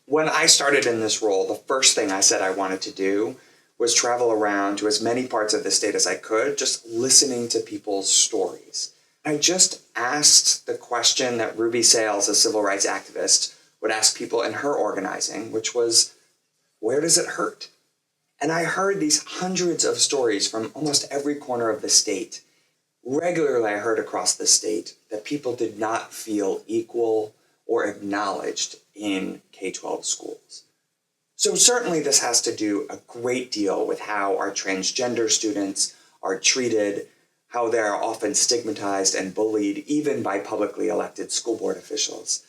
When I started in this role, the first thing I said I wanted to do was travel around to as many parts of the state as I could, just listening to people's stories. I just asked the question that Ruby Sales, a civil rights activist, would ask people in her organizing, which was, where does it hurt? And I heard these hundreds of stories from almost every corner of the state. Regularly, I heard across the state that people did not feel equal or acknowledged in K-12 schools. So certainly this has to do a great deal with how our transgender students are treated, how they're often stigmatized and bullied, even by publicly elected school board officials.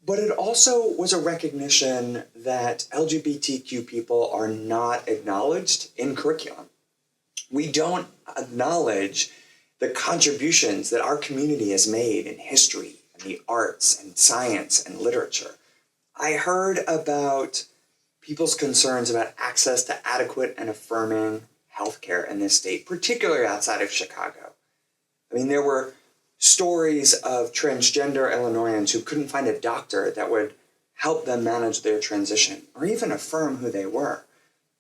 But it also was a recognition that LGBTQ people are not acknowledged in curriculum. We don't acknowledge the contributions that our community has made in history and the arts and science and literature. I heard about people's concerns about access to adequate and affirming healthcare in this state, particularly outside of Chicago. I mean, there were stories of transgender Illinoisans who couldn't find a doctor that would help them manage their transition or even affirm who they were.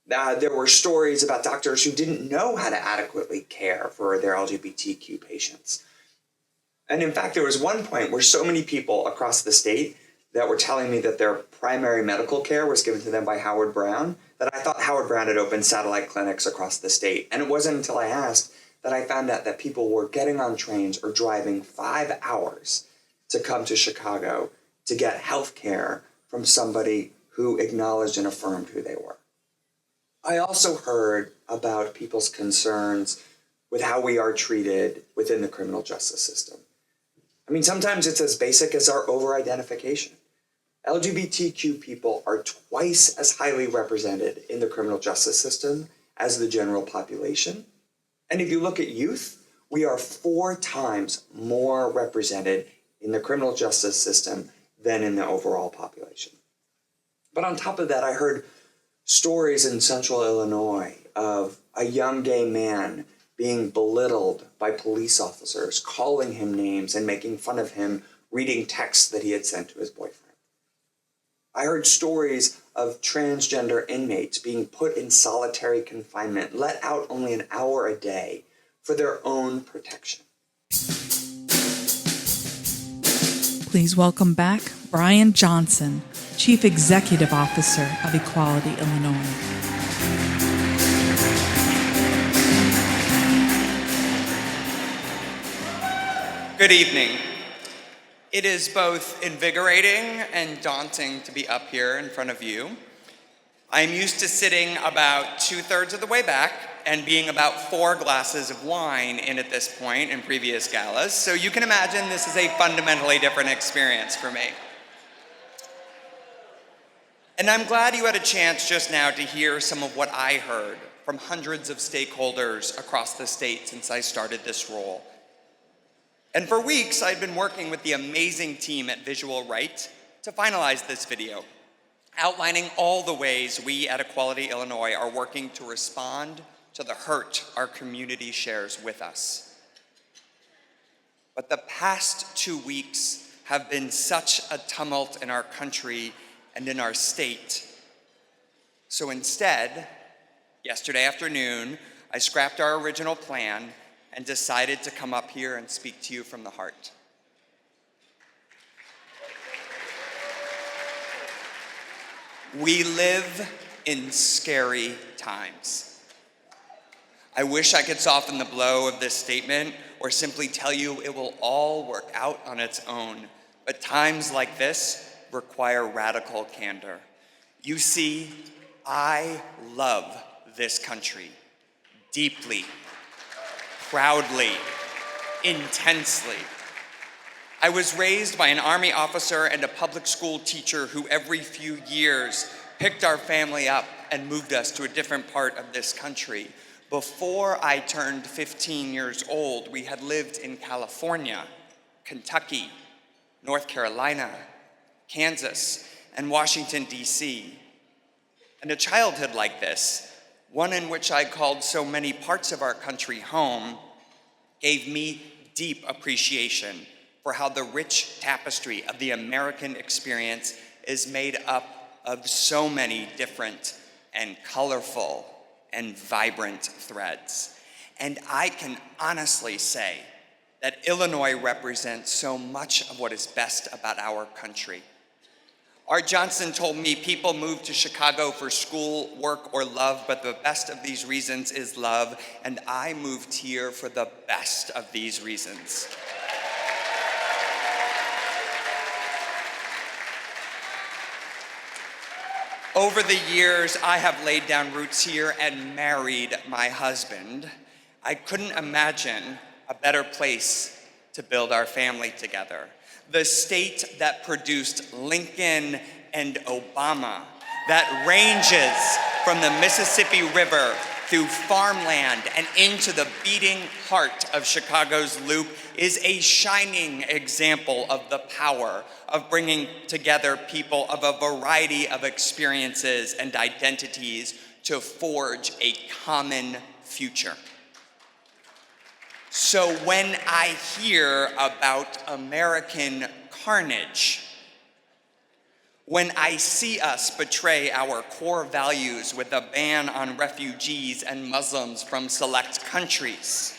There were stories about doctors who didn't know how to adequately care for their LGBTQ patients. And in fact, there was one point where so many people across the state that were telling me that their primary medical care was given to them by Howard Brown, that I thought Howard Brown had opened satellite clinics across the state. And it wasn't until I asked that I found out that people were getting on trains or driving 5 hours to come to Chicago to get health care from somebody who acknowledged and affirmed who they were. I also heard about people's concerns with how we are treated within the criminal justice system. I mean, sometimes it's as basic as our over-identification. LGBTQ people are twice as highly represented in the criminal justice system as the general population. And if you look at youth, we are 4 times more represented in the criminal justice system than in the overall population. But on top of that, I heard stories in central Illinois of a young gay man being belittled by police officers, calling him names and making fun of him, reading texts that he had sent to his boyfriend. I heard stories of transgender inmates being put in solitary confinement, let out only an hour a day for their own protection. Please welcome back Brian Johnson, Chief Executive Officer of Equality Illinois. Good evening. It is both invigorating and daunting to be up here in front of you. I'm used to sitting about 2/3 of the way back and being about 4 glasses of wine in at this point in previous galas, so you can imagine this is a fundamentally different experience for me. And I'm glad you had a chance just now to hear some of what I heard from hundreds of stakeholders across the state since I started this role. And for weeks, I'd been working with the amazing team at VisualWright to finalize this video, outlining all the ways we at Equality Illinois are working to respond to the hurt our community shares with us. But the past 2 weeks have been such a tumult in our country and in our state. So instead, yesterday afternoon, I scrapped our original plan and decided to come up here and speak to you from the heart. We live in scary times. I wish I could soften the blow of this statement or simply tell you it will all work out on its own, but times like this require radical candor. You see, I love this country deeply, proudly, intensely. I was raised by an Army officer and a public school teacher who every few years picked our family up and moved us to a different part of this country. Before I turned 15 years old, we had lived in California, Kentucky, North Carolina, Kansas, and Washington, D.C. And a childhood like this, one in which I called so many parts of our country home, gave me deep appreciation for how the rich tapestry of the American experience is made up of so many different and colorful and vibrant threads. And I can honestly say that Illinois represents so much of what is best about our country. Art Johnson told me people move to Chicago for school, work, or love, but the best of these reasons is love, and I moved here for the best of these reasons. Over the years, I have laid down roots here and married my husband. I couldn't imagine a better place to build our family together. The state that produced Lincoln and Obama, that ranges from the Mississippi River through farmland and into the beating heart of Chicago's Loop, is a shining example of the power of bringing together people of a variety of experiences and identities to forge a common future. So when I hear about American carnage, when I see us betray our core values with a ban on refugees and Muslims from select countries,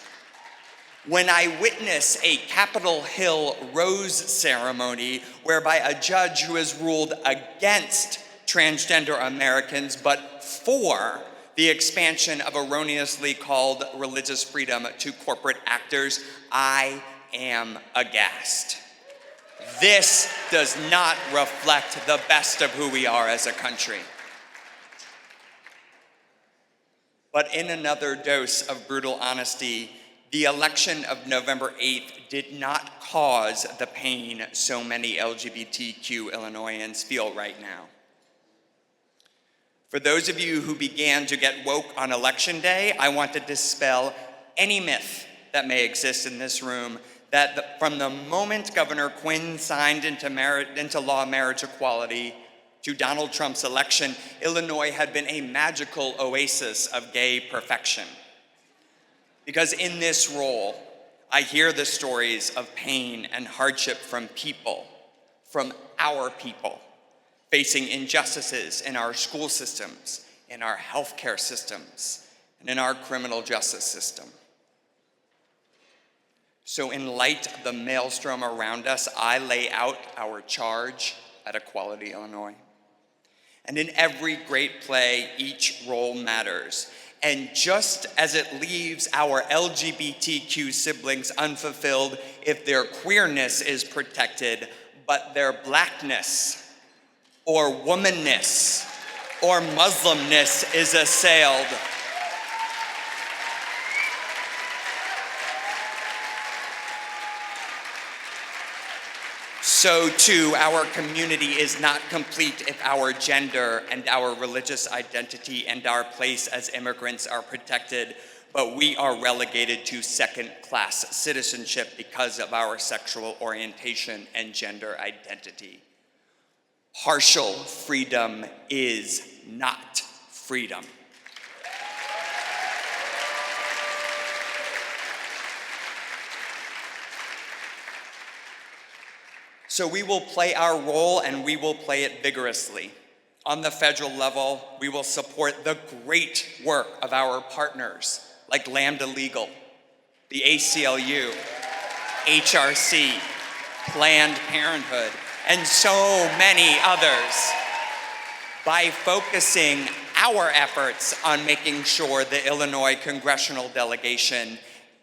when I witness a Capitol Hill rose ceremony whereby a judge who has ruled against transgender Americans but for the expansion of erroneously called religious freedom to corporate actors, I am aghast. This does not reflect the best of who we are as a country. But in another dose of brutal honesty, the election of November 8th did not cause the pain so many LGBTQ Illinoisans feel right now. For those of you who began to get woke on Election Day, I want to dispel any myth that may exist in this room that from the moment Governor Quinn signed into law marriage equality to Donald Trump's election, Illinois had been a magical oasis of gay perfection. Because in this role, I hear the stories of pain and hardship from people, from our people, facing injustices in our school systems, in our healthcare systems, and in our criminal justice system. So in light of the maelstrom around us, I lay out our charge at Equality Illinois. And in every great play, each role matters. And just as it leaves our LGBTQ siblings unfulfilled if their queerness is protected, but their blackness, or womanness, or Muslimness is assailed, so too our community is not complete if our gender and our religious identity and our place as immigrants are protected, but we are relegated to second-class citizenship because of our sexual orientation and gender identity. Partial freedom is not freedom. So we will play our role, and we will play it vigorously. On the federal level, we will support the great work of our partners like Lambda Legal, the ACLU, HRC, Planned Parenthood, and so many others, by focusing our efforts on making sure the Illinois congressional delegation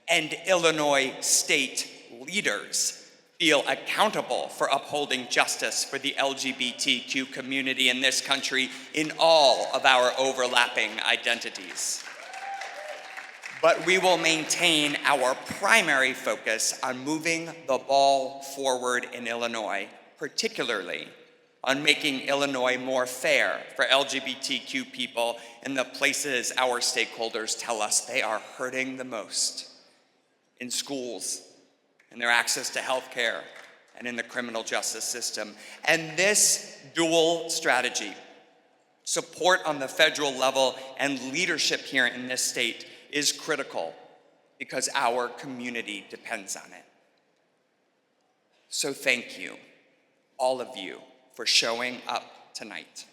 and Illinois state leaders feel accountable for upholding justice for the LGBTQ community in this country in all of our overlapping identities. But we will maintain our primary focus on moving the ball forward in Illinois, particularly on making Illinois more fair for LGBTQ people in the places our stakeholders tell us they are hurting the most: in schools, in their access to health care, and in the criminal justice system. And this dual strategy, support on the federal level and leadership here in this state, is critical because our community depends on it. So thank you, all of you, for showing up tonight.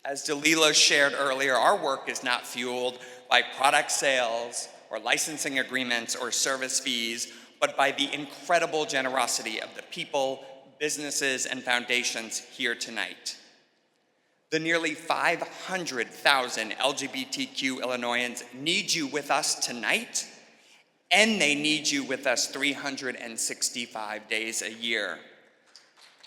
As Dalila shared earlier, our work is not fueled by product sales or licensing agreements or service fees, but by the incredible generosity of the people, businesses, and foundations here tonight. The nearly 500,000 LGBTQ Illinoisans need you with us tonight, and they need you with us 365 days a year.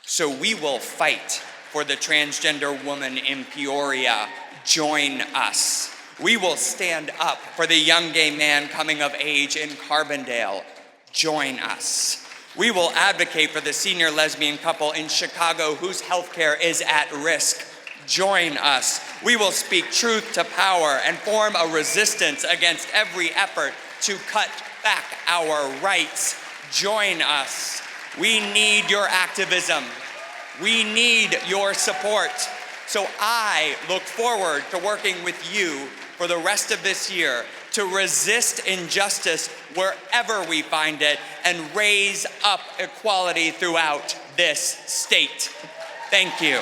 So we will fight for the transgender woman in Peoria. Join us. We will stand up for the young gay man coming of age in Carbondale. Join us. We will advocate for the senior lesbian couple in Chicago whose healthcare is at risk. Join us. We will speak truth to power and form a resistance against every effort to cut back our rights. Join us. We need your activism. We need your support. So I look forward to working with you for the rest of this year to resist injustice wherever we find it and raise up equality throughout this state. Thank you.